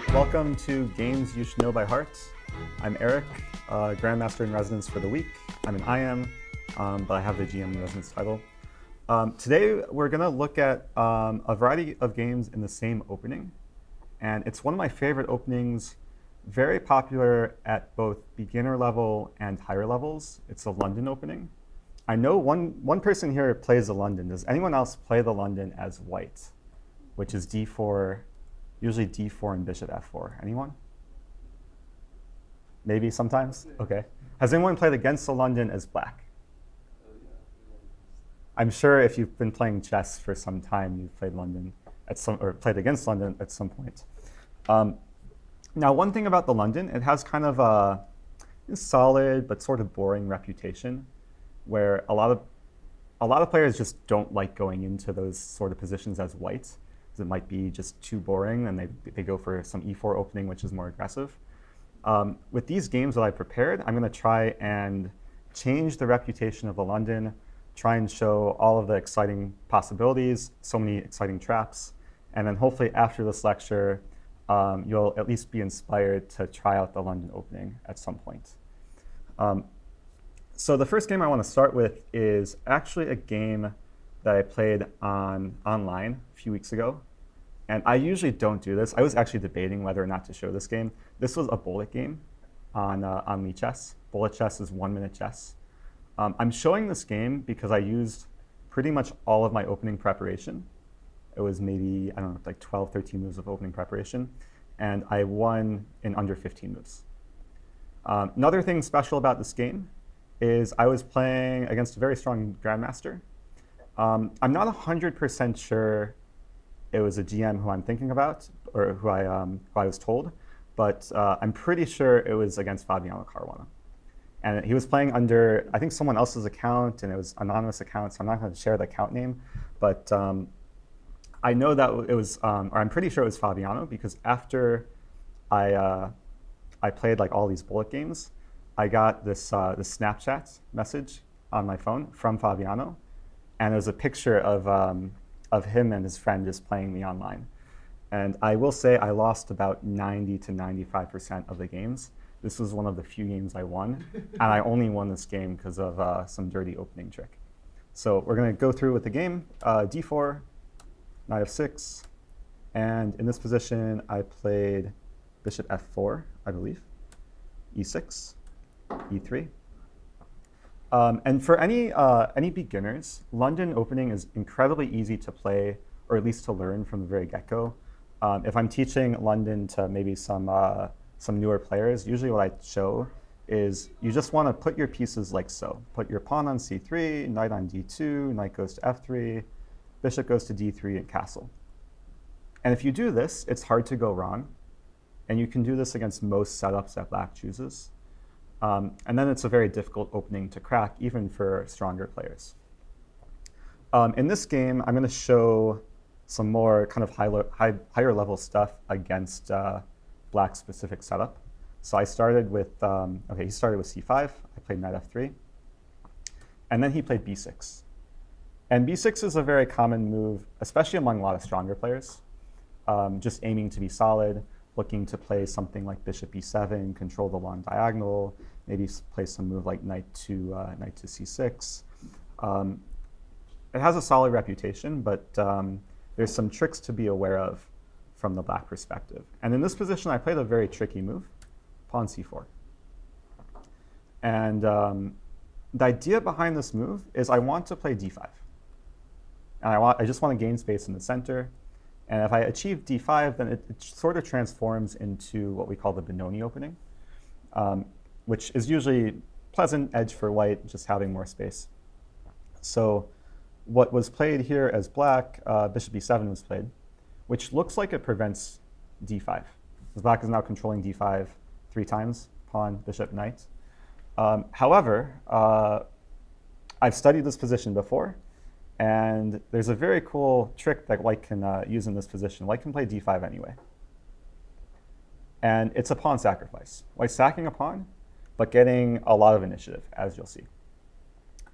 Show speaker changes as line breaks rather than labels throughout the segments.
Welcome to Games You Should Know by Heart. I'm Eric, Grandmaster in Residence for the week. I'm an IM, but I have the GM in Residence title. Today we're going to look at a variety of games in the same opening. And it's one of my favorite openings, very popular at both beginner level and higher levels. It's a London opening. I know one person here plays the London. Does anyone else play the London as white, which is d4, usually d4 and bishop f4? Anyone? Maybe sometimes? OK. Has anyone played against the London as black? I'm sure if you've been playing chess for some time, you've played London at some, or played against London at some point. Now, one thing about the London, it has kind of a solid but sort of boring reputation, where a lot of players just don't like going into those sort of positions as white, because it might be just too boring, and they go for some e4 opening, which is more aggressive. With these games that I prepared, I'm going to try and change the reputation of the London, try and show all of the exciting possibilities, so many exciting traps, and then hopefully after this lecture, you'll at least be inspired to try out the London opening at some point. So the first game I want to start with is actually a game that I played online a few weeks ago. And I usually don't do this. I was actually debating whether or not to show this game. This was a bullet game on Lichess. Bullet chess is 1-minute chess. I'm showing this game because I used pretty much all of my opening preparation. It was maybe, I don't know, like 12, 13 moves of opening preparation. And I won in under 15 moves. Another thing special about this game is I was playing against a very strong grandmaster. I'm not 100% sure it was a GM who I'm thinking about, or who I was told, but I'm pretty sure it was against Fabiano Caruana. And he was playing under, I think, someone else's account, and it was an anonymous account, so I'm not going to share the account name. But I know that it was, or I'm pretty sure it was Fabiano, because after I played like all these bullet games, I got this Snapchat message on my phone from Fabiano, and it was a picture of him and his friend just playing me online. And I will say I lost about 90 to 95% of the games. This was one of the few games I won, and I only won this game because of some dirty opening trick. So we're going to go through with the game. d4, knight f6, and in this position I played bishop f4, I believe, e6, e3. And for any beginners, London opening is incredibly easy to play, or at least to learn from the very get-go. If I'm teaching London to maybe some newer players, usually what I show is you just want to put your pieces like so. Put your pawn on c3, knight on d2, knight goes to f3, bishop goes to d3, and castle. And if you do this, it's hard to go wrong. And you can do this against most setups that black chooses. And then it's a very difficult opening to crack, even for stronger players. In this game, I'm going to show some more kind of higher level stuff against black's specific setup. So I started with, he started with c5. I played knight f3. And then he played b6. And b6 is a very common move, especially among a lot of stronger players, just aiming to be solid, looking to play something like bishop e7, control the long diagonal, maybe play some move like knight to c6. It has a solid reputation, but there's some tricks to be aware of from the black perspective. And in this position, I played a very tricky move, pawn c4. And the idea behind this move is I want to play d5. And I just want to gain space in the center. And if I achieve d5, then it sort of transforms into what we call the Benoni opening, which is usually pleasant edge for white, just having more space. So what was played here as black, bishop e7 was played, which looks like it prevents d5. Because black is now controlling d5 3 times, pawn, bishop, knight. However, I've studied this position before. And there's a very cool trick that white can use in this position. White can play d5 anyway. And it's a pawn sacrifice. White's sacking a pawn, but getting a lot of initiative, as you'll see.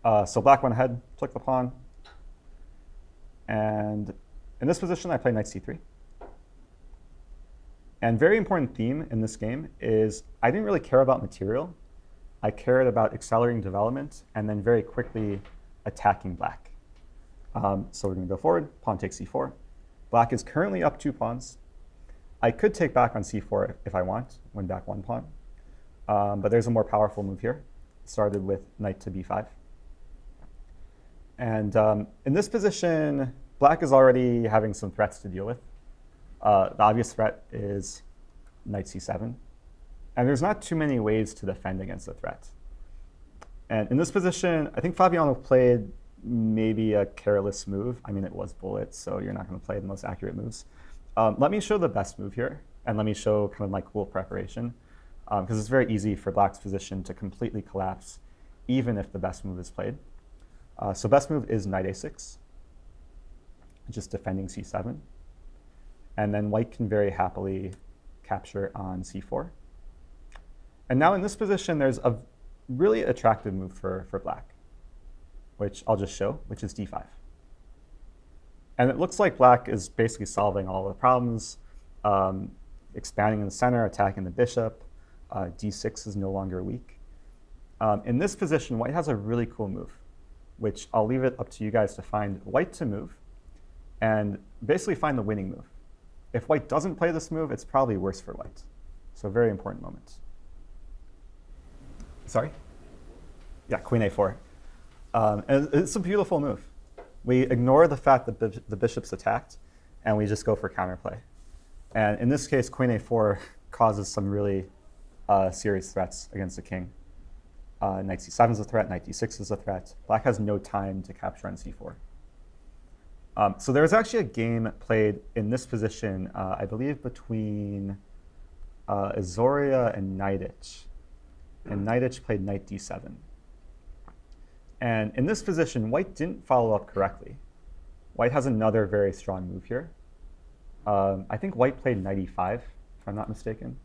So black went ahead, took the pawn. And in this position, I play knight c3. And very important theme in this game is I didn't really care about material. I cared about accelerating development and then very quickly attacking black. So we're going to go forward. Pawn takes c4. Black is currently up 2 pawns. I could take back on c4 if I want, win back 1 pawn. But there's a more powerful move here. Started with knight to b5. And in this position, black is already having some threats to deal with. The obvious threat is knight c7. And there's not too many ways to defend against the threat. And in this position, I think Fabiano played maybe a careless move. I mean, it was bullet, so you're not going to play the most accurate moves. Let me show the best move here, and let me show kind of my cool preparation, because it's very easy for black's position to completely collapse, even if the best move is played. So best move is knight a6, just defending c7. And then white can very happily capture on c4. And now in this position, there's a really attractive move for black, which I'll just show, which is d5. And it looks like black is basically solving all the problems, expanding in the center, attacking the bishop. d6 is no longer weak. In this position, white has a really cool move, which I'll leave it up to you guys to find white to move and basically find the winning move. If white doesn't play this move, it's probably worse for white. So very important moment. Sorry? Yeah, queen a4. And it's a beautiful move. We ignore the fact that the bishop's attacked, and we just go for counterplay. And in this case, queen a4 causes some really serious threats against the king. Knight c7 is a threat, knight d6 is a threat. Black has no time to capture on c4. So there was actually a game played in this position, I believe, between Azoria and Knightich. And Knightich played knight d7. And in this position, white didn't follow up correctly. White has another very strong move here. I think white played knight e5, if I'm not mistaken.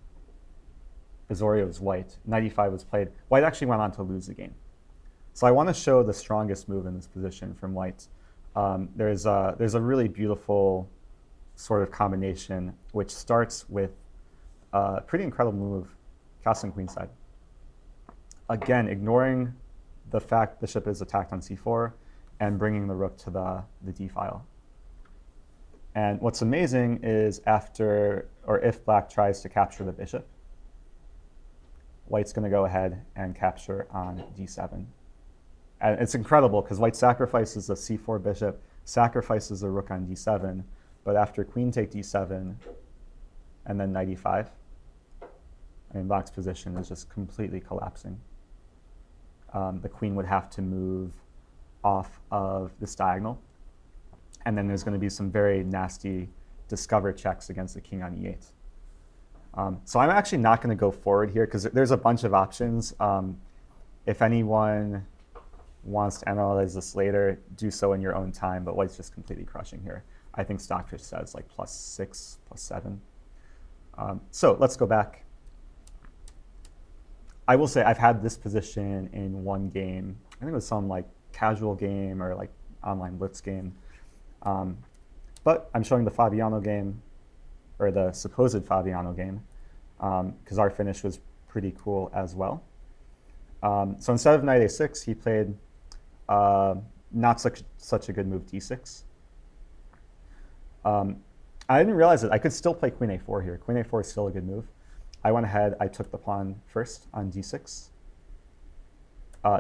Azoria was white. Knight e5 was played. White actually went on to lose the game. So I want to show the strongest move in this position from white. There's a really beautiful sort of combination, which starts with a pretty incredible move, castle queenside. Again, ignoring the fact bishop is attacked on c4 and bringing the rook to the d file. And what's amazing is after, or if black tries to capture the bishop, white's going to go ahead and capture on d7. And it's incredible because white sacrifices the c4 bishop, sacrifices the rook on d7, but after queen take d7 and then knight e5, I mean, black's position is just completely collapsing. The queen would have to move off of this diagonal, and then there's going to be some very nasty discover checks against the king on e8. So I'm actually not going to go forward here because there's a bunch of options. If anyone wants to analyze this later, do so in your own time, but white's just completely crushing here. I think Stockfish says like +6, +7. So let's go back. I will say I've had this position in one game. I think it was some like casual game or like online blitz game. But I'm showing the Fabiano game, or the supposed Fabiano game, because our finish was pretty cool as well. So instead of knight a6, he played not such a good move, d6. I didn't realize that I could still play queen a4 here. Queen a4 is still a good move. I went ahead, I took the pawn first on d6.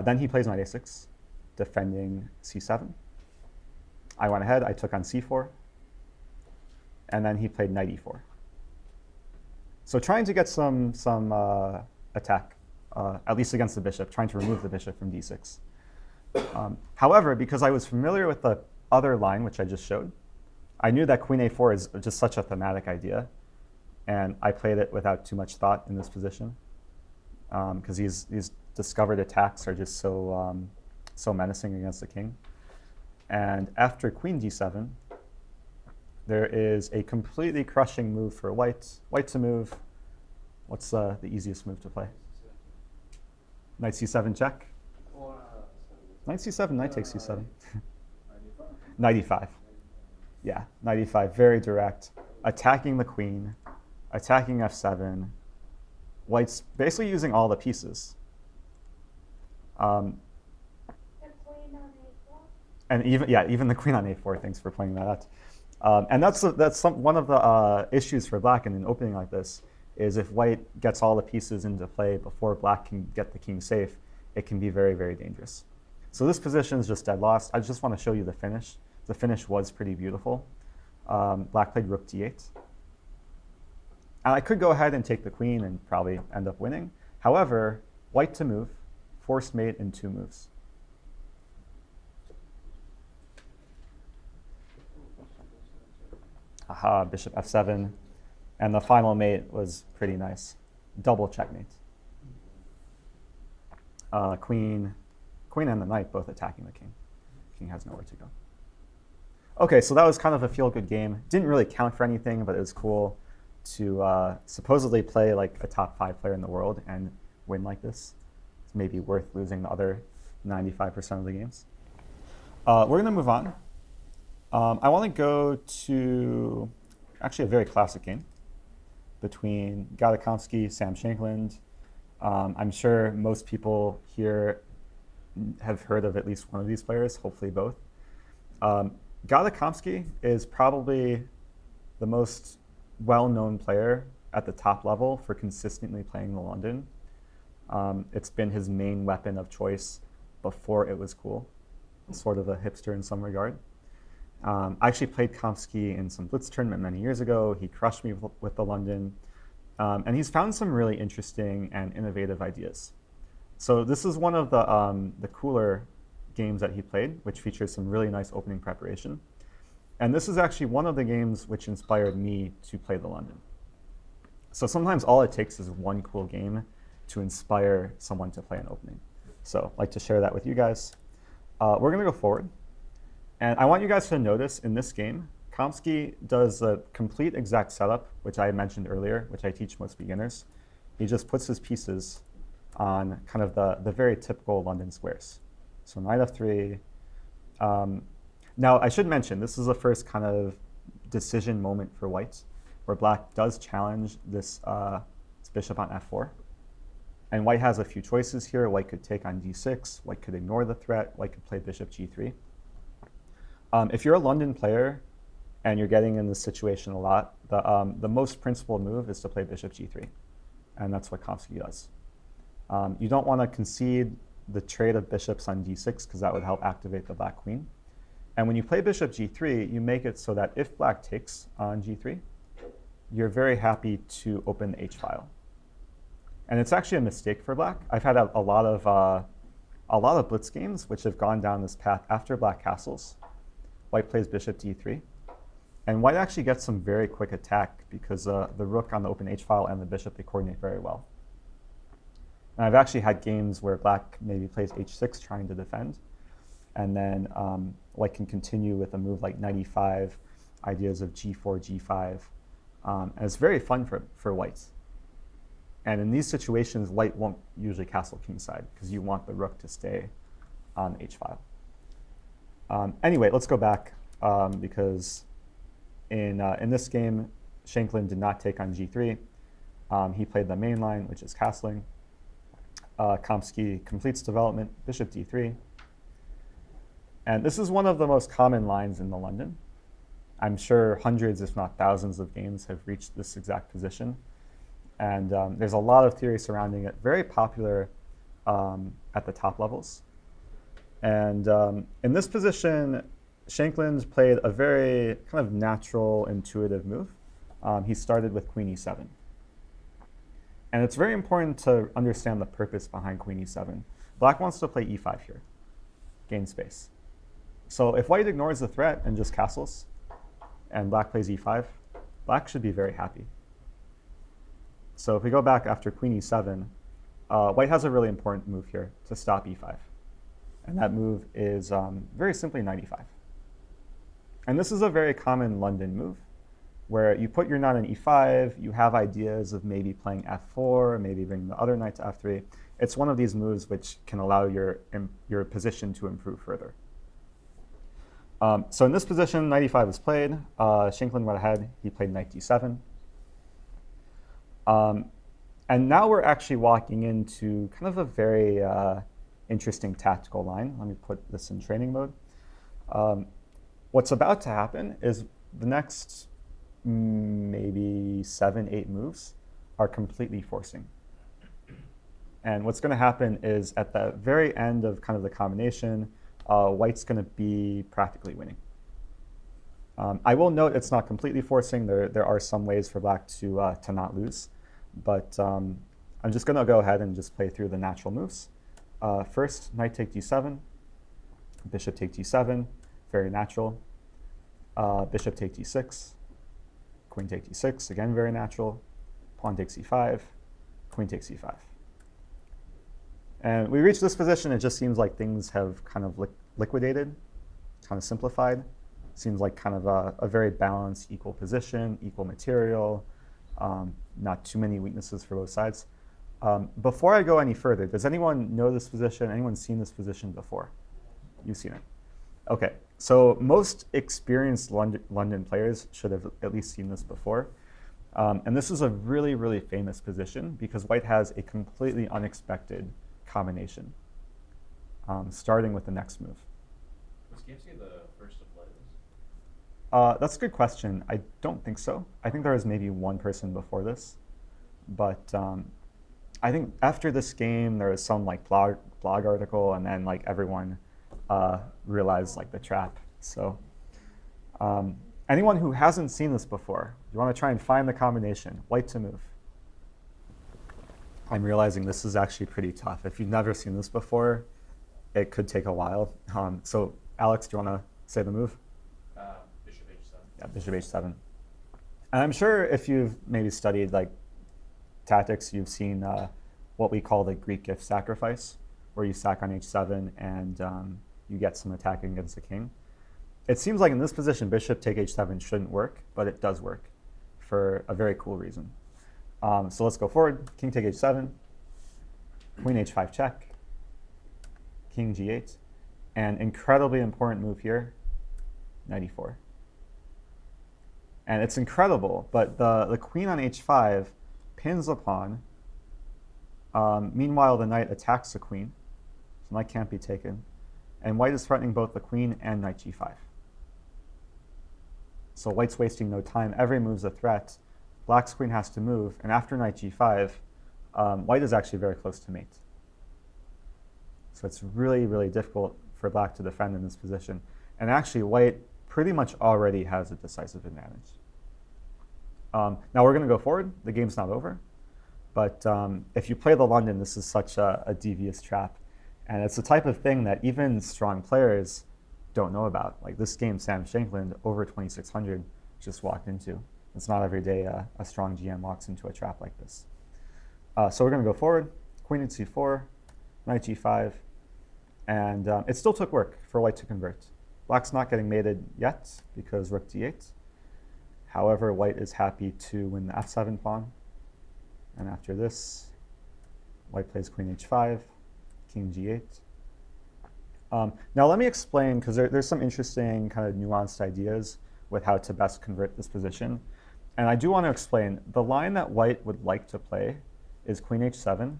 Then he plays knight a6, defending c7. I went ahead, I took on c4. And then he played knight e4. So trying to get some attack, at least against the bishop, trying to remove the bishop from d6. However, because I was familiar with the other line, which I just showed, I knew that queen a4 is just such a thematic idea. And I played it without too much thought in this position, because these discovered attacks are just so menacing against the king. And after queen d7, there is a completely crushing move for white. White to move. What's the easiest move to play? Knight c7 check. Knight c7, knight takes c7. 95. Yeah, 95, very direct. Attacking the queen, attacking f7. White's basically using all the pieces. And even the queen on a4, thanks for pointing that out. And that's one of the issues for black in an opening like this, is if white gets all the pieces into play before black can get the king safe, it can be very, very dangerous. So this position is just dead lost. I just want to show you the finish. The finish was pretty beautiful. Black played rook d8. And I could go ahead and take the queen and probably end up winning. However, white to move, forced mate in 2 moves. Aha, bishop f7. And the final mate was pretty nice. Double checkmate. Queen and the knight both attacking the king. King has nowhere to go. Okay, so that was kind of a feel-good game. Didn't really count for anything, but it was cool to supposedly play like a top 5 player in the world and win like this. It's maybe worth losing the other 95% of the games. We're going to move on. I want to go to actually a very classic game between Gata Kamsky, Sam Shankland. I'm sure most people here have heard of at least one of these players, hopefully both. Gata Kamsky is probably the most well-known player at the top level for consistently playing the London. It's been his main weapon of choice before it was cool, sort of a hipster in some regard. I actually played Kamsky in some Blitz tournament many years ago. He crushed me with the London. And he's found some really interesting and innovative ideas. So this is one of the cooler games that he played, which features some really nice opening preparation. And this is actually one of the games which inspired me to play the London. So sometimes all it takes is one cool game to inspire someone to play an opening. So I'd like to share that with you guys. We're going to go forward. And I want you guys to notice in this game, Kamsky does a complete exact setup, which I mentioned earlier, which I teach most beginners. He just puts his pieces on kind of the very typical London squares. So knight f3. Now, I should mention, this is the first kind of decision moment for white, where black does challenge this bishop on f4. And white has a few choices here. White could take on d6. White could ignore the threat. White could play bishop g3. If you're a London player and you're getting in this situation a lot, the most principled move is to play bishop g3. And that's what Kamsky does. You don't want to concede the trade of bishops on d6 because that would help activate the black queen. And when you play bishop g3, you make it so that if black takes on g3, you're very happy to open the h-file. And it's actually a mistake for black. I've had a lot of blitz games which have gone down this path after black castles. White plays bishop d3. And white actually gets some very quick attack because the rook on the open h-file and the bishop, they coordinate very well. And I've actually had games where black maybe plays h6 trying to defend. And then white can continue with a move like knight e5, ideas of g4, g5. And it's very fun for white. And in these situations, white won't usually castle kingside because you want the rook to stay on the h-file. Anyway, let's go back because in this game, Shankland did not take on g3. He played the main line, which is castling. Kamsky completes development, bishop d3. And this is one of the most common lines in the London. I'm sure hundreds, if not thousands, of games have reached this exact position. And there's a lot of theory surrounding it, very popular at the top levels. And in this position, Shankland played a very kind of natural, intuitive move. He started with queen e7. And it's very important to understand the purpose behind queen e7. Black wants to play e5 here, gain space. So if white ignores the threat and just castles, and black plays e5, black should be very happy. So if we go back after queen e7, white has a really important move here to stop e5. And that move is very simply knight e5. And this is a very common London move, where you put your knight on e5, you have ideas of maybe playing f4, maybe bringing the other knight to f3, It's one of these moves which can allow your position to improve further. So in this position, knight e5 was played. Shankland went ahead. He played knight d7. And now we're actually walking into kind of a very interesting tactical line. Let me put this in training mode. What's about to happen is the next maybe 7, 8 moves are completely forcing. And what's going to happen is at the very end of kind of the combination, white's going to be practically winning. I will note it's not completely forcing. There are some ways for black to not lose. But I'm just going to go ahead and just play through the natural moves. First, knight take d7, bishop take d7, very natural. Bishop take d6, queen take d6, again very natural. Pawn takes e5, queen takes e5. And we reach this position, it just seems like things have kind of liquidated, kind of simplified. Seems like kind of a very balanced, equal position, equal material, not too many weaknesses for both sides. Before I go any further, does anyone know this position? Anyone seen this position before? You've seen it. OK, so most experienced London players should have at least seen this before. And this is a really, really famous position because white has a completely unexpected combination, starting with the next move.
Was Kamsky the first to play this?
That's a good question. I don't think so. I think there was maybe one person before this. But I think after this game, there was some like blog article, and then like everyone realized like the trap. So anyone who hasn't seen this before, you want to try and find the combination, white to move. I'm realizing this is actually pretty tough. If you've never seen this before, it could take a while. So Alex, do you want to say the move?
Bishop h7.
Yeah, bishop h7. And I'm sure if you've maybe studied like tactics, you've seen what we call the Greek gift sacrifice, where you sack on h7 and you get some attacking against the king. It seems like in this position, bishop take h7 shouldn't work, but it does work for a very cool reason. So let's go forward. King take h7, queen h5 check, king g8, and incredibly important move here, knight e4. And it's incredible, but the queen on h5 pins the pawn. Meanwhile, the knight attacks the queen, so knight can't be taken. And white is threatening both the queen and knight g5. So white's wasting no time. Every move's a threat. Black's queen has to move, and after knight g5, white is actually very close to mate. So it's really, really difficult for black to defend in this position. And actually, white pretty much already has a decisive advantage. Now we're going to go forward. The game's not over. But if you play the London, this is such a devious trap. And it's the type of thing that even strong players don't know about. Like this game, Sam Shankland, over 2,600, just walked into. It's not every day a strong GM walks into a trap like this. So we're going to go forward. Queen at c4, knight g5. And it still took work for white to convert. Black's not getting mated yet because rook d8. However, white is happy to win the f7 pawn. And after this, white plays queen h5, king g8. Now let me explain, because there's some interesting kind of nuanced ideas with how to best convert this position. And I do want to explain, the line that white would like to play is queen h7,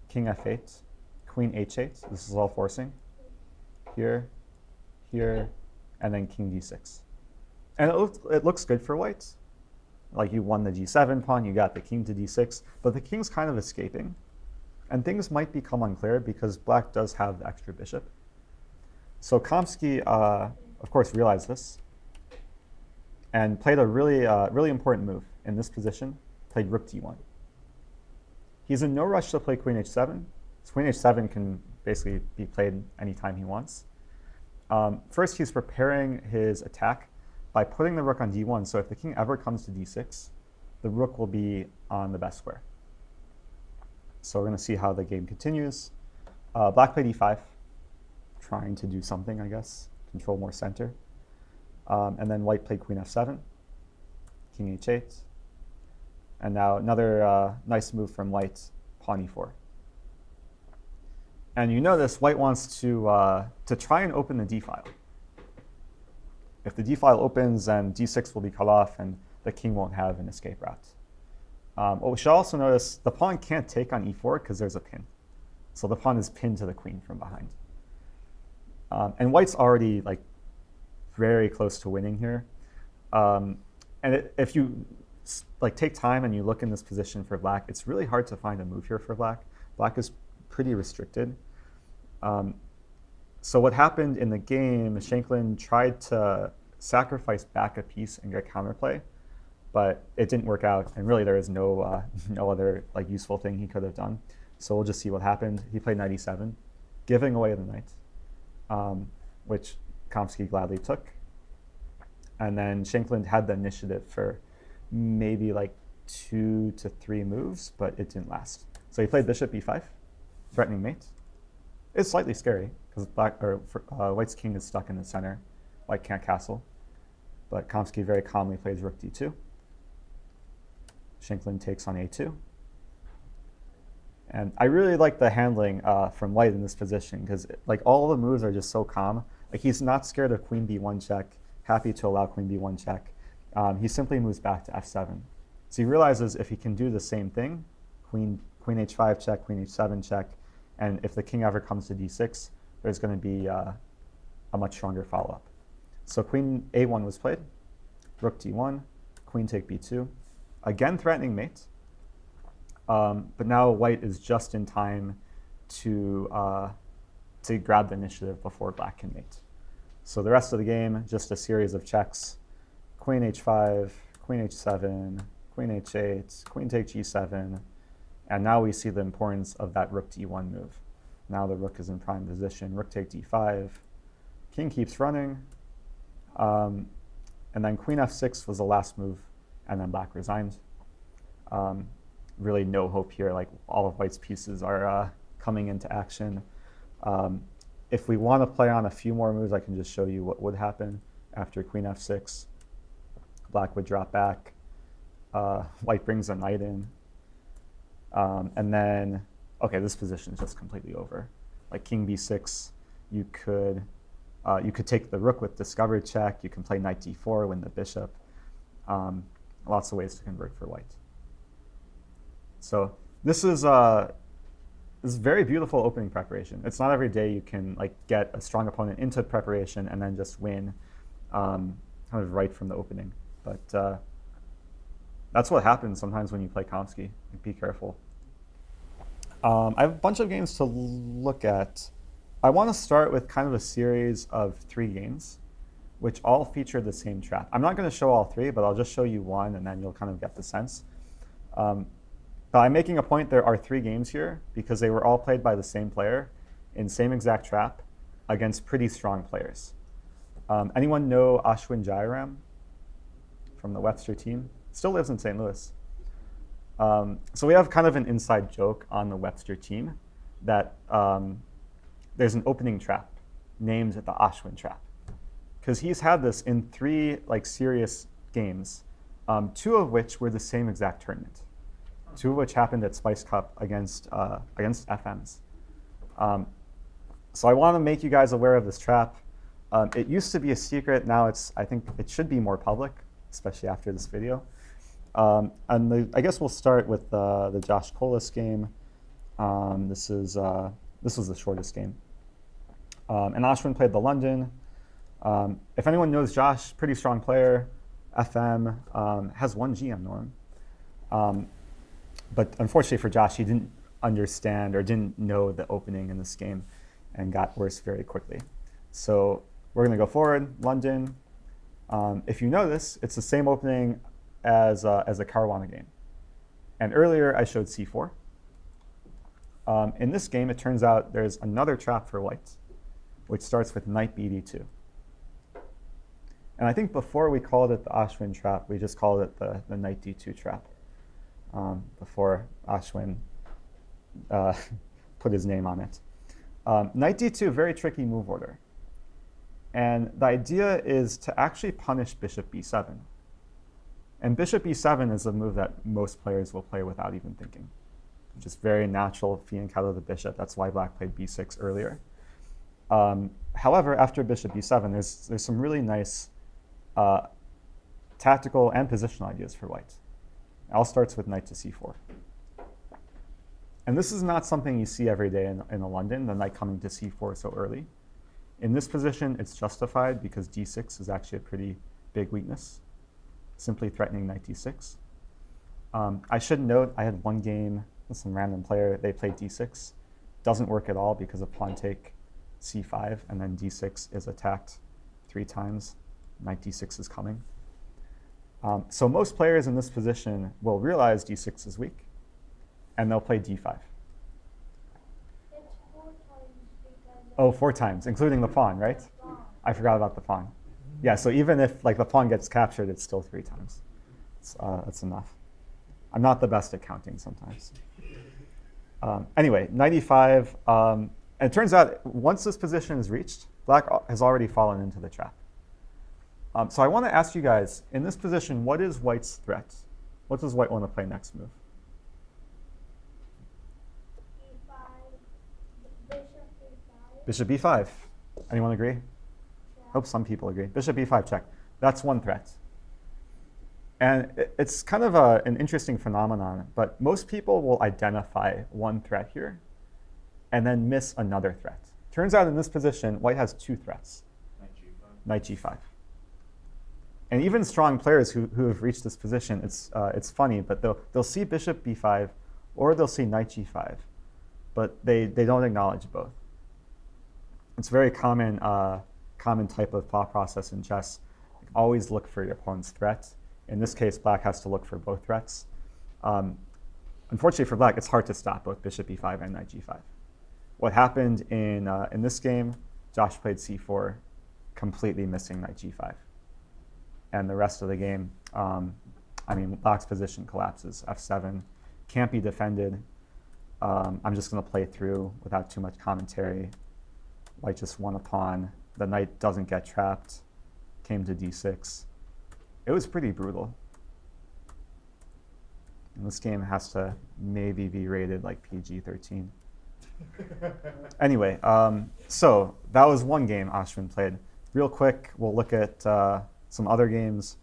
king f8, queen h8. This is all forcing. Here, here, and then king d6. And it looks good for white. Like you won the g7 pawn, you got the king to d6, but the king's kind of escaping. And things might become unclear because black does have the extra bishop. So Kamsky, of course, realized this and played a really, really important move in this position, played rook d1. He's in no rush to play queen h7. So queen h7 can basically be played anytime he wants. First, he's preparing his attack by putting the rook on d1. So if the king ever comes to d6, the rook will be on the best square. So we're going to see how the game continues. Black played e5, trying to do something, I guess, control more center. And then white played queen f7, king h8, And now another nice move from white, pawn e4. And you notice white wants to try and open the d file. If the d file opens, then d6 will be cut off, and the king won't have an escape route. What we should also notice, the pawn can't take on e4 because there's a pin. So the pawn is pinned to the queen from behind. And white's already like very close to winning here. If you take time and you look in this position for black, it's really hard to find a move here for black. Black is pretty restricted. So what happened in the game, Shankland tried to sacrifice back a piece and get counterplay, but it didn't work out. And really, there is no other useful thing he could have done. So we'll just see what happened. He played knight e7, giving away the knight, which Kamsky gladly took. And then Shankland had the initiative for maybe 2 to 3 moves, but it didn't last. So he played bishop b5, threatening mate. It's slightly scary because white's king is stuck in the center. White can't castle. But Kamsky very calmly plays rook d2. Shankland takes on a2. And I really like the handling from white in this position because all the moves are just so calm. He's not scared of queen b1 check, happy to allow queen b1 check. He simply moves back to f7. So he realizes if he can do the same thing, queen h5 check, queen h7 check, and if the king ever comes to d6, there's going to be a much stronger follow-up. So queen a1 was played, rook d1, queen take b2, again threatening mate. But now white is just in time to grab the initiative before black can mate. So the rest of the game, just a series of checks. Queen h5, queen h7, queen h8, queen take g7. And now we see the importance of that rook d1 move. Now the rook is in prime position. Rook take d5. King keeps running. And then queen f6 was the last move, and then black resigned. Really no hope here. All of white's pieces are coming into action. If we want to play on a few more moves, I can just show you what would happen after queen f6. Black would drop back. White brings a knight in. And then, okay, this position is just completely over. King b6, you could take the rook with discovered check. You can play knight d4, win the bishop. Lots of ways to convert for white. So this is very beautiful opening preparation. It's not every day you can get a strong opponent into preparation and then just win kind of right from the opening. But that's what happens sometimes when you play Kamsky. Be careful. I have a bunch of games to look at. I want to start with kind of a series of 3 games, which all feature the same trap. I'm not going to show all 3, but I'll just show you one, and then you'll kind of get the sense. But I'm making a point there are 3 games here because they were all played by the same player in same exact trap against pretty strong players. Anyone know Ashwin Jayaram from the Webster team? Still lives in St. Louis. So we have kind of an inside joke on the Webster team that there's an opening trap named the Ashwin trap, because he's had this in 3 serious games, 2 of which were the same exact tournament, 2 of which happened at Spice Cup against FMs. So I want to make you guys aware of this trap. It used to be a secret. Now I think it should be more public, especially after this video. I guess we'll start with the Josh Colas game. This was the shortest game. And Ashwin played the London. If anyone knows Josh, pretty strong player, FM, has 1 GM norm. But unfortunately for Josh, he didn't understand or didn't know the opening in this game and got worse very quickly. So we're going to go forward, London. If you notice, it's the same opening as the Caruana game. And earlier I showed c4. In this game, it turns out there's another trap for white, which starts with knight bd2. And I think before we called it the Ashwin trap, we just called it the knight d2 trap, before Ashwin put his name on it. Knight d2, very tricky move order. And the idea is to actually punish bishop b7. And bishop e7 is a move that most players will play without even thinking. Just very natural fianchetto of the bishop. That's why black played b6 earlier. However, after bishop e7, there's some really nice tactical and positional ideas for white. It all starts with knight to c4. And this is not something you see every day in London, the knight coming to c4 so early. In this position, it's justified because d6 is actually a pretty big weakness, simply threatening knight d6. I should note I had one game with some random player. They played d6. Doesn't work at all because of pawn take c5, and then d6 is attacked 3 times. Knight d6 is coming. So most players in this position will realize d6 is weak, and they'll play d5.
It's 4 times because
Oh, 4 times, including the pawn, right? I forgot about the pawn. Yeah, so even if like the pawn gets captured, it's still 3 times. That's enough. I'm not the best at counting sometimes. Anyway, knight e5. And it turns out once this position is reached, black has already fallen into the trap. So I want to ask you guys, in this position, what is white's threat? What does white want to play next move?
e5,
Bishop
bishop e5.
b5. Anyone agree?
Check.
Hope some people agree. Bishop e5 check. That's one threat. And it's kind of an interesting phenomenon, but most people will identify one threat here and then miss another threat. Turns out in this position, white has 2 threats.
Knight g5.
Knight g5. And even strong players who have reached this position, it's funny, but they'll see bishop b5 or they'll see knight g5, but they don't acknowledge both. It's a very common type of thought process in chess. Always look for your opponent's threat. In this case, black has to look for both threats. Unfortunately for black, it's hard to stop both bishop e5 and knight g5. What happened in this game, Josh played c4, completely missing knight g5. And the rest of the game, black's position collapses. f7 can't be defended. I'm just going to play through without too much commentary. White just won a pawn. The knight doesn't get trapped. Came to d6. It was pretty brutal. And this game has to maybe be rated like PG-13. Anyway, so that was one game Ashwin played. Real quick, we'll look at some other games.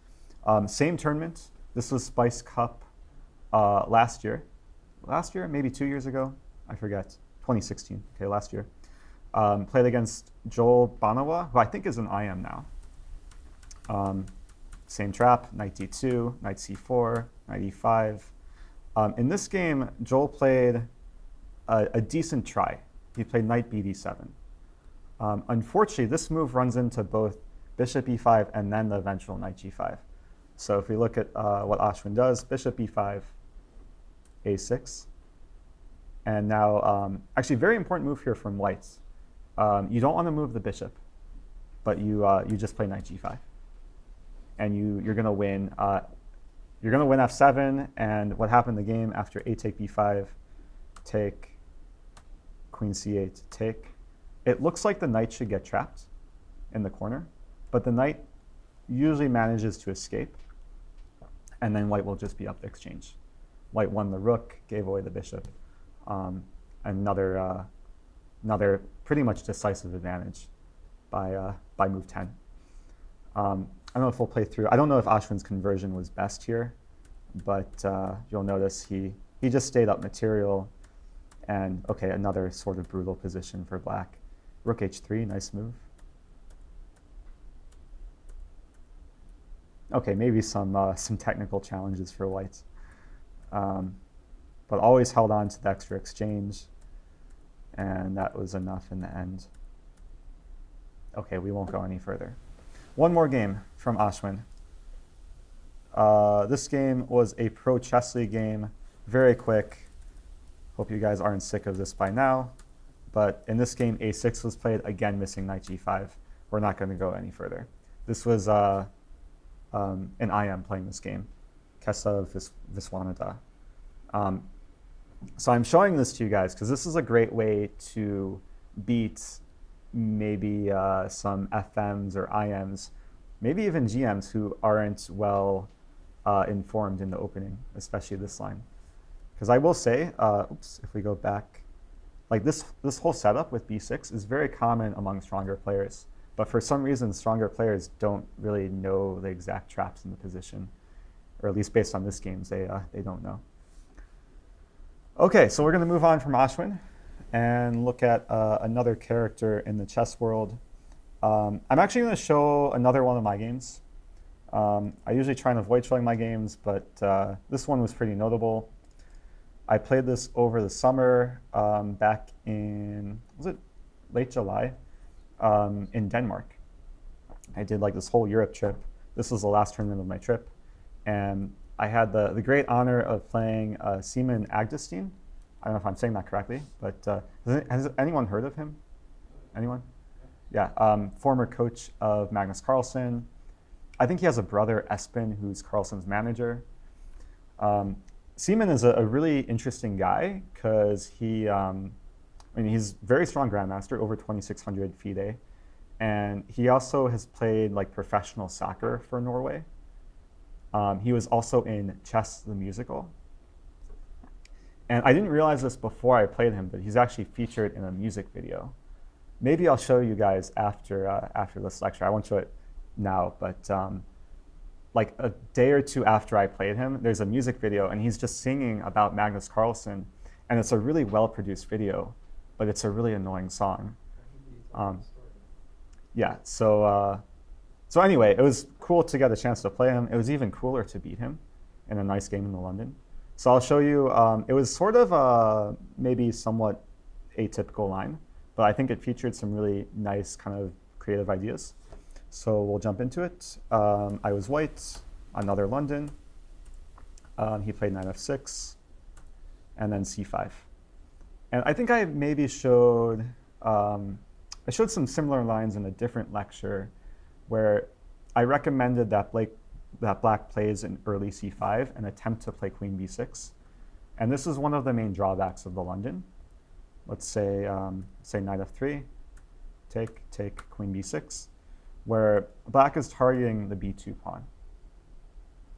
Same tournament. This was Spice Cup last year. Last year, maybe 2 years ago. I forget. 2016. Okay, last year. Played against Joel Banawa, who I think is an IM now. Same trap, knight d2, knight c4, knight e5. In this game, Joel played a decent try. He played knight bd7. Unfortunately, this move runs into both bishop e5 and then the eventual knight g5. So if we look at what Ashwin does, bishop e5, a6. And now, actually, very important move here from white. You don't want to move the bishop, but you just play knight g5. And you're going to win. You're going to win f7. And what happened in the game after a take b5, take, queen c8, take. It looks like the knight should get trapped in the corner, but the knight usually manages to escape. And then white will just be up the exchange. White won the rook, gave away the bishop. Another pretty much decisive advantage by move 10. I don't know if we'll play through. I don't know if Ashwin's conversion was best here, but you'll notice he just stayed up material. And OK, another sort of brutal position for black. Rook h3, nice move. OK, maybe some technical challenges for white. But always held on to the extra exchange. And that was enough in the end. OK, we won't go any further. One more game from Ashwin. This game was a Pro Chess League game, very quick. Hope you guys aren't sick of this by now. But in this game, a6 was played, again missing knight g5. We're not going to go any further. This was an IM playing this game, Kesav Viswanadha. So I'm showing this to you guys because this is a great way to beat maybe some FMs or IMs, maybe even GMs who aren't well informed in the opening, especially this line. Because I will say, if we go back, like this whole setup with b6 is very common among stronger players. But for some reason, stronger players don't really know the exact traps in the position, or at least based on this game, they don't know. OK, so we're going to move on from Ashwin and look at another character in the chess world. I'm actually going to show another one of my games. I usually try and avoid showing my games, but this one was pretty notable. I played this over the summer back in, was it late July, in Denmark. I did like this whole Europe trip. This was the last tournament of my trip. And I had the great honor of playing Simen Agdestein. I don't know if I'm saying that correctly, but has anyone heard of him? Anyone? Yeah, former coach of Magnus Carlsen. I think he has a brother, Espen, who's Carlsen's manager. Simen is a really interesting guy because he's a very strong grandmaster, over 2,600 FIDE. And he also has played like professional soccer for Norway. He was also in Chess the Musical. And I didn't realize this before I played him, but he's actually featured in a music video. Maybe I'll show you guys after this lecture. I won't show it now, but like a day or two after I played him, there's a music video, and he's just singing about Magnus Carlsen. And it's a really well-produced video, but it's a really annoying song. Yeah, so anyway, it was cool to get a chance to play him. It was even cooler to beat him in a nice game in the London. So I'll show you, it was sort of maybe somewhat atypical line, but I think it featured some really nice kind of creative ideas. So we'll jump into it. I was white, another London. He played knight f6, and then c5. And I think I maybe showed, I showed some similar lines in a different lecture where I recommended that Black plays an early c5 and attempt to play queen b6. And this is one of the main drawbacks of the London. Let's say knight f3, take queen b6, where Black is targeting the b2 pawn.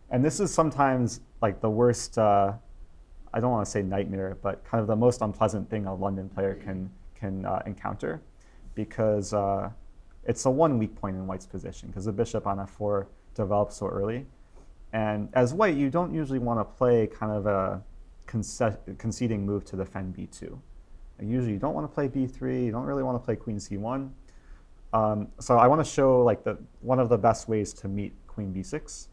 And this is sometimes like the worst, I don't want to say nightmare, but kind of the most unpleasant thing a London player can encounter, because it's the one weak point in White's position, because the bishop on f4 develops so early. And as White, you don't usually want to play kind of a conceding move to defend b2. And usually you don't want to play b3, you don't really want to play queen c1. So I want to show like one of the best ways to meet queen b6.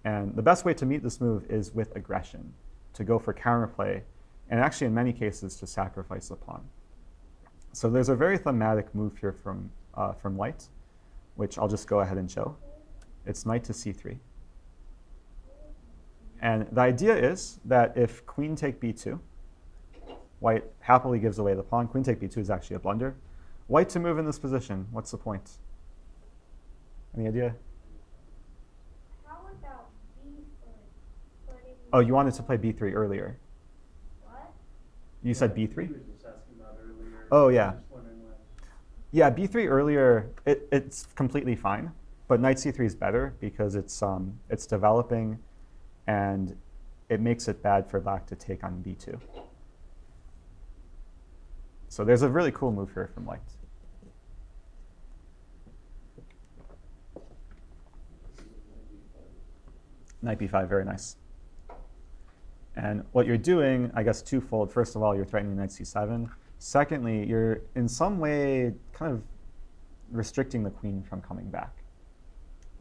And the best way to meet this move is with aggression, to go for counterplay, and actually in many cases to sacrifice the pawn. So there's a very thematic move here from White, which I'll just go ahead and show. It's knight to c3. And the idea is that if queen take b2, White happily gives away the pawn. Queen take b2 is actually a blunder. White to move in this position, what's the point? Any idea?
How about b4?
Oh, you wanted to play b3 earlier.
What?
You said b3?
He was just asking about earlier.
Oh, yeah.
Just wondering why.
Yeah, b3 earlier, it's completely fine. But knight c3 is better because it's developing, and it makes it bad for Black to take on b2. So there's a really cool move here from White. Knight b5, very nice. And what you're doing, I guess, twofold. First of all, you're threatening knight c7. Secondly, you're in some way kind of restricting the queen from coming back.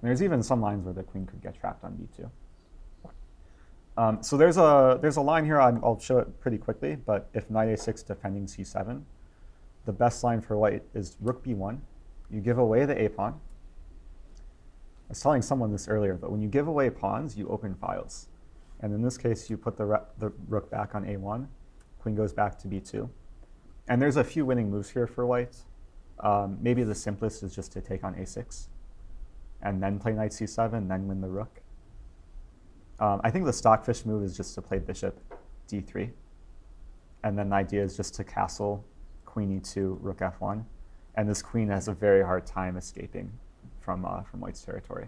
And there's even some lines where the queen could get trapped on b2. So there's a line here. I'll show it pretty quickly. But if knight a6 defending c7, the best line for White is rook b1. You give away the a pawn. I was telling someone this earlier, but when you give away pawns, you open files. And in this case, you put the rook back on a1. Queen goes back to b2. And there's a few winning moves here for White. Maybe the simplest is just to take on a6, and then play knight c7, then win the rook. I think the stockfish move is just to play bishop d3. And then the idea is just to castle queen e2, rook f1. And this queen has a very hard time escaping from White's territory.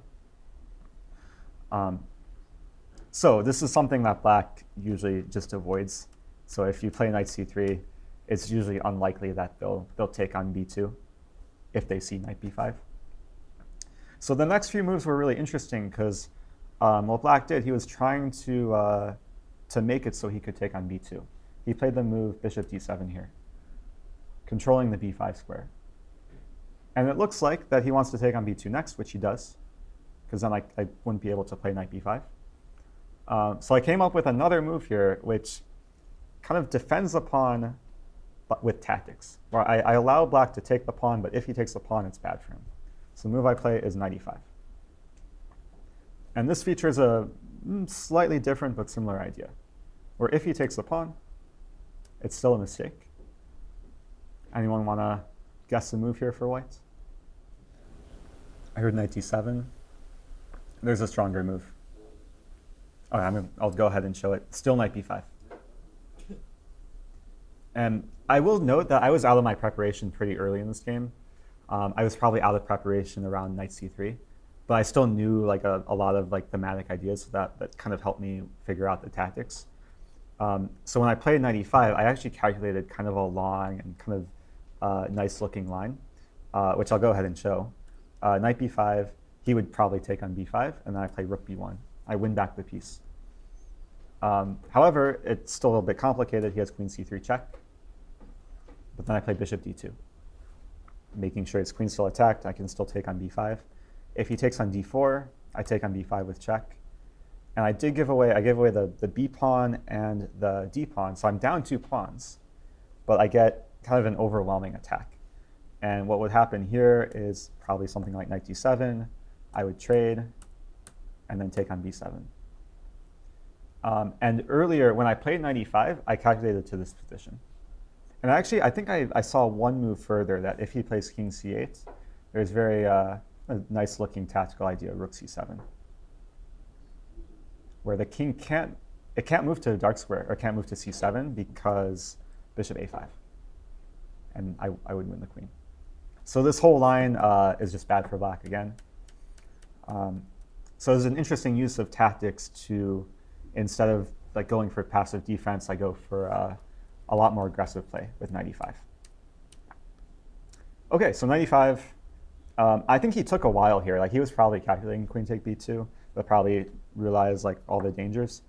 So this is something that black usually just avoids. So if you play knight c3, it's usually unlikely that they'll take on b2 if they see knight b5. So the next few moves were really interesting because what black did, he was trying to make it so he could take on b2. He played the move bishop d7 here, controlling the b5 square. And it looks like that he wants to take on b2 next, which he does, because then I wouldn't be able to play knight b5. So I came up with another move here, which kind of defends the pawn with tactics, where I allow black to take the pawn, but if he takes the pawn, it's bad for him. So the move I play is knight e5. And this features a slightly different but similar idea, where if he takes the pawn, it's still a mistake. Anyone want to guess the move here for white? I heard knight d7. There's a stronger move. All right, I'll go ahead and show it. Still knight b5. And I will note that I was out of my preparation pretty early in this game. I was probably out of preparation around knight c3, but I still knew like a lot of like thematic ideas, so that kind of helped me figure out the tactics. So when I played knight e5, I actually calculated kind of a long and kind of nice looking line, which I'll go ahead and show. Knight b5, he would probably take on b5, and then I play rook b1. I win back the piece. However, it's still a little bit complicated. He has queen c3 check, but then I play bishop d2, making sure his queen's still attacked. I can still take on b5. If he takes on d4, I take on b5 with check. And I gave away the b pawn and the d pawn, so I'm down 2 pawns, but I get kind of an overwhelming attack. And what would happen here is probably something like knight d7. I would trade and then take on b7. And earlier, when I played knight e5, I calculated to this position. And actually, I think I saw one move further, that if he plays king c8, there's a nice looking tactical idea, rook c7, where the king can't move to dark square, or can't move to c7 because bishop a5. And I would win the queen. So this whole line is just bad for black again. So there's an interesting use of tactics to, instead of like going for passive defense, I go for a lot more aggressive play with knight e5. Okay, so knight e5. I think he took a while here. Like he was probably calculating queen take b2, but probably realized like all the dangers.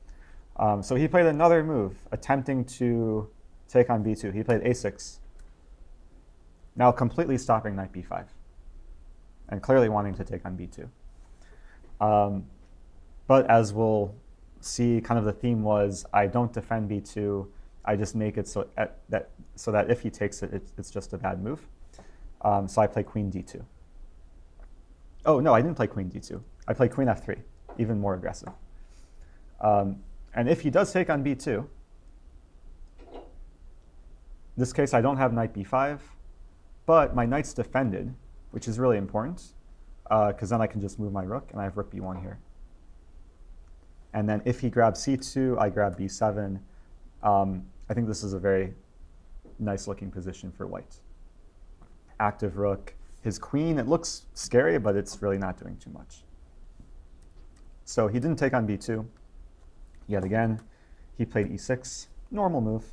So he played another move, attempting to take on b2. He played a6, now completely stopping knight b5, and clearly wanting to take on b2. But as we'll see, kind of the theme was I don't defend b2. I just make it so that if he takes it, it's just a bad move. So I play queen d2. Oh, no, I didn't play queen d2. I played queen f3, even more aggressive. And if he does take on b2, in this case, I don't have knight b5, but my knight's defended, which is really important, because then I can just move my rook, and I have rook b1 here. And then if he grabs c2, I grab b7. I think this is a very nice looking position for white. Active rook. His queen, it looks scary, but it's really not doing too much. So he didn't take on b2. Yet again, he played e6. Normal move.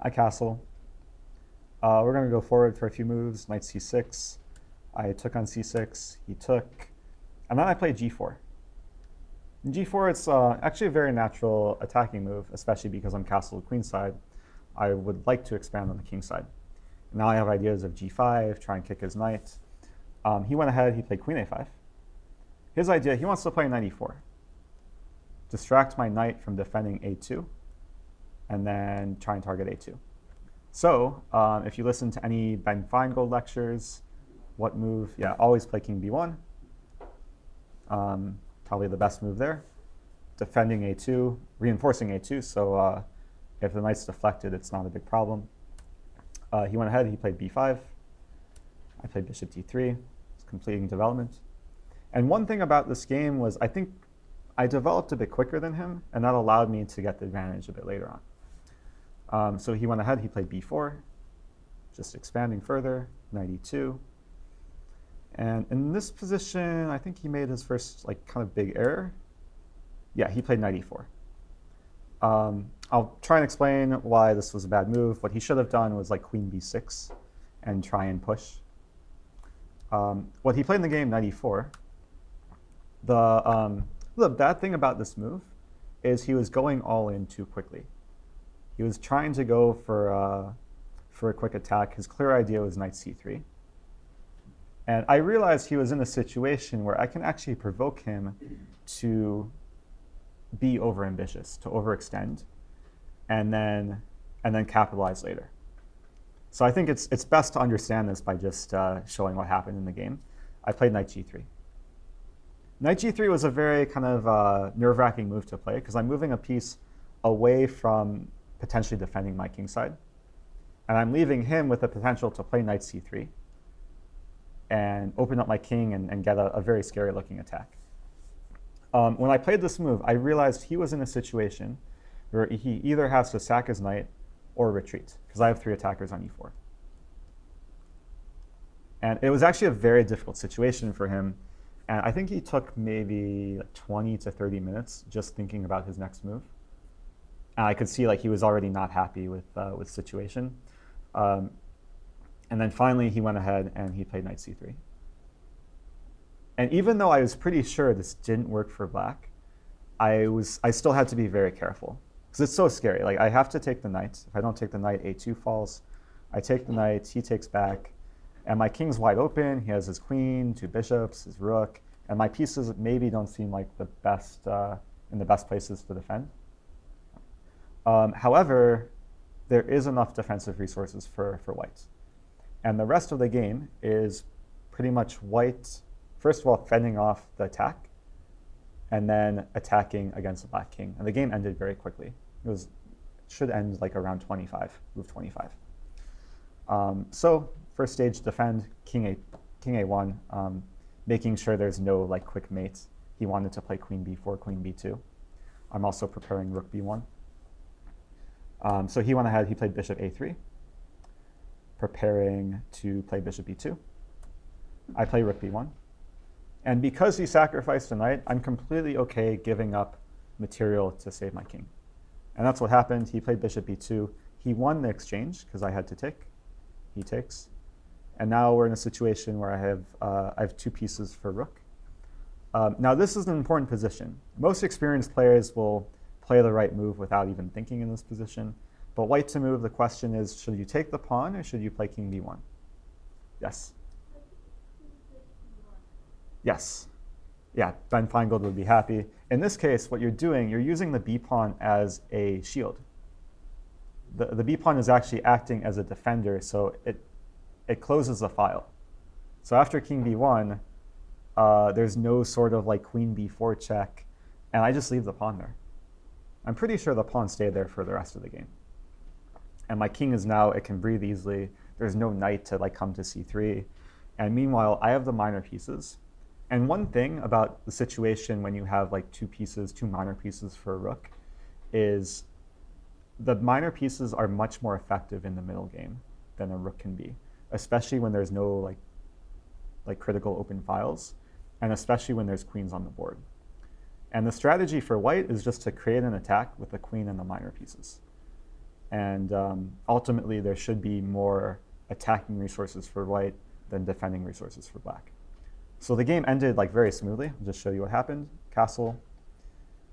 I castle. We're going to go forward for a few moves. Knight c6. I took on c6. He took. And then I played g4. In g4, it's actually a very natural attacking move, especially because I'm castled queenside. I would like to expand on the king side. Now I have ideas of g5, try and kick his knight. He went ahead, he played queen a5. His idea, he wants to play knight e4. Distract my knight from defending a2, and then try and target a2. So if you listen to any Ben Feingold lectures, what move? Yeah, always play king b1. Probably the best move there. Defending a2, reinforcing a2, so if the knight's deflected, it's not a big problem. He went ahead, he played b5. I played bishop d3, it's completing development. And one thing about this game was I think I developed a bit quicker than him, and that allowed me to get the advantage a bit later on. So he went ahead, he played b4, just expanding further, knight e2. And in this position, I think he made his first like kind of big error. Yeah, he played knight e4. I'll try and explain why this was a bad move. What he should have done was like queen b6 and try and push. What he played in the game, knight e4, the bad thing about this move is he was going all in too quickly. He was trying to go for a quick attack. His clear idea was knight c3. And I realized he was in a situation where I can actually provoke him to be overambitious, to overextend, and then capitalize later. So I think it's best to understand this by just showing what happened in the game. I played knight g3. Knight g3 was a very kind of nerve-wracking move to play because I'm moving a piece away from potentially defending my king side. And I'm leaving him with the potential to play knight c3 and open up my king and get a very scary looking attack. When I played this move, I realized he was in a situation where he either has to sack his knight or retreat, because I have 3 attackers on e4. And it was actually a very difficult situation for him. And I think he took maybe like 20 to 30 minutes just thinking about his next move. And I could see like he was already not happy with the situation. And then finally he went ahead and he played knight c3. And even though I was pretty sure this didn't work for black, I still had to be very careful because it's so scary. Like I have to take the knight. If I don't take the knight, a2 falls. I take the knight, he takes back, and my king's wide open. He has his queen, 2 bishops, his rook, and my pieces maybe don't seem like the best in the best places to defend. However, there is enough defensive resources for white. And the rest of the game is pretty much white, first of all, fending off the attack, and then attacking against the black king. And the game ended very quickly. It should end like around 25, move 25. So first stage, defend, king a1, making sure there's no like quick mate. He wanted to play queen b4, queen b2. I'm also preparing rook b1. So he went ahead, he played bishop a3, preparing to play bishop b2. I play rook b1. And because he sacrificed a knight, I'm completely okay giving up material to save my king. And that's what happened. He played bishop b2. He won the exchange because I had to take. He takes. And now we're in a situation where I have 2 pieces for rook. Now this is an important position. Most experienced players will play the right move without even thinking in this position. But white to move, the question is, should you take the pawn or should you play king b1? Yes? Yes. Yeah, Ben Feingold would be happy. In this case, what you're doing, you're using the b pawn as a shield. The b pawn is actually acting as a defender, so it closes the file. So after king b1, there's no sort of like queen b4 check, and I just leave the pawn there. I'm pretty sure the pawn stayed there for the rest of the game. And my king is now, it can breathe easily. There's no knight to like come to c3. And meanwhile, I have the minor pieces. And one thing about the situation when you have like 2 minor pieces for a rook, is the minor pieces are much more effective in the middle game than a rook can be, especially when there's no like critical open files, and especially when there's queens on the board. And the strategy for white is just to create an attack with the queen and the minor pieces. And ultimately, there should be more attacking resources for white than defending resources for black. So the game ended like very smoothly. I'll just show you what happened. Castle.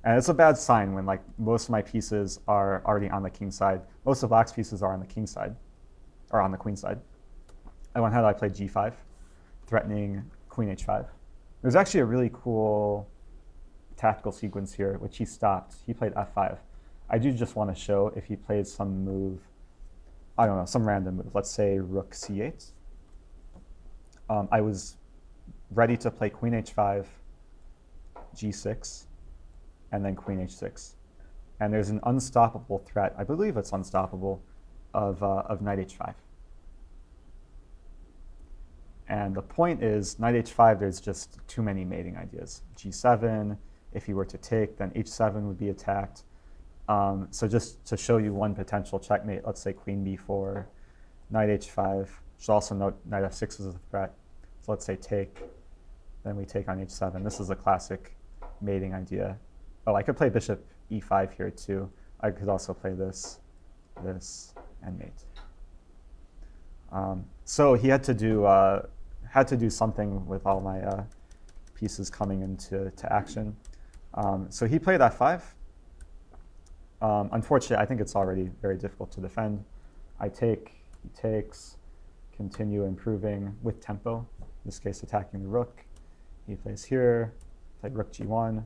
And it's a bad sign when like most of my pieces are already on the king side. Most of black's pieces are on the king side, or on the queen side. I went ahead, I played g5, threatening queen h5. There's actually a really cool tactical sequence here, which he stopped. He played f5. I do just want to show if he plays some move, I don't know, some random move. Let's say rook c8. I was ready to play queen h5, g6, and then queen h6. And there's an unstoppable threat, I believe it's unstoppable, of knight h5. And the point is, knight h5, there's just too many mating ideas. g7, if he were to take, then h7 would be attacked. So just to show you one potential checkmate, let's say queen b4, knight h5. Should also note knight f6 is a threat. So let's say take, then we take on h7. This is a classic mating idea. Oh, I could play bishop e5 here too. I could also play this, and mate. So he had to do something with all my pieces coming into action. So he played f5. Unfortunately, I think it's already very difficult to defend. I take, he takes, continue improving with tempo, in this case attacking the rook. He plays here, play rook g1.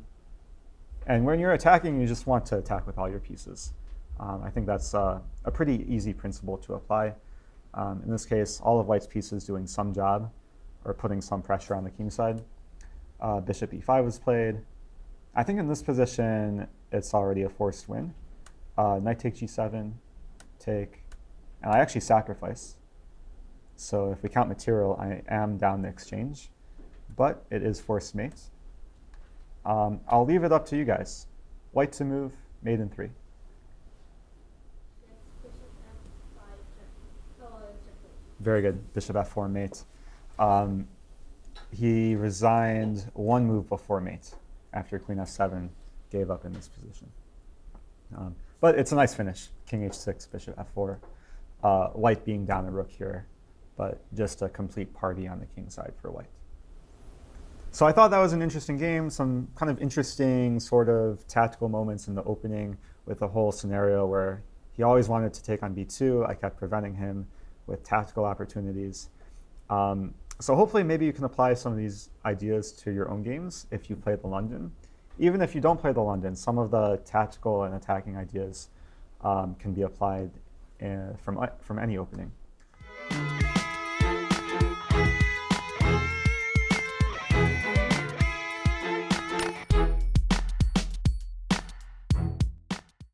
And when you're attacking, you just want to attack with all your pieces. I think that's a pretty easy principle to apply. In this case, all of white's pieces doing some job or putting some pressure on the king side. Bishop e5 was played. I think in this position, it's already a forced win. Knight takes g7, take, and I actually sacrifice. So if we count material, I am down the exchange, but it is forced mate. I'll leave it up to you guys. White to move, mate in 3. Very good, bishop f4 mate. He resigned one move before mate after queen f7 gave up in this position. But it's a nice finish, king h6, bishop f4. White being down a rook here, but just a complete party on the king side for white. So I thought that was an interesting game, some kind of interesting sort of tactical moments in the opening with a whole scenario where he always wanted to take on b2. I kept preventing him with tactical opportunities. So hopefully maybe you can apply some of these ideas to your own games if you play the London. Even if you don't play the London, some of the tactical and attacking ideas can be applied from any opening.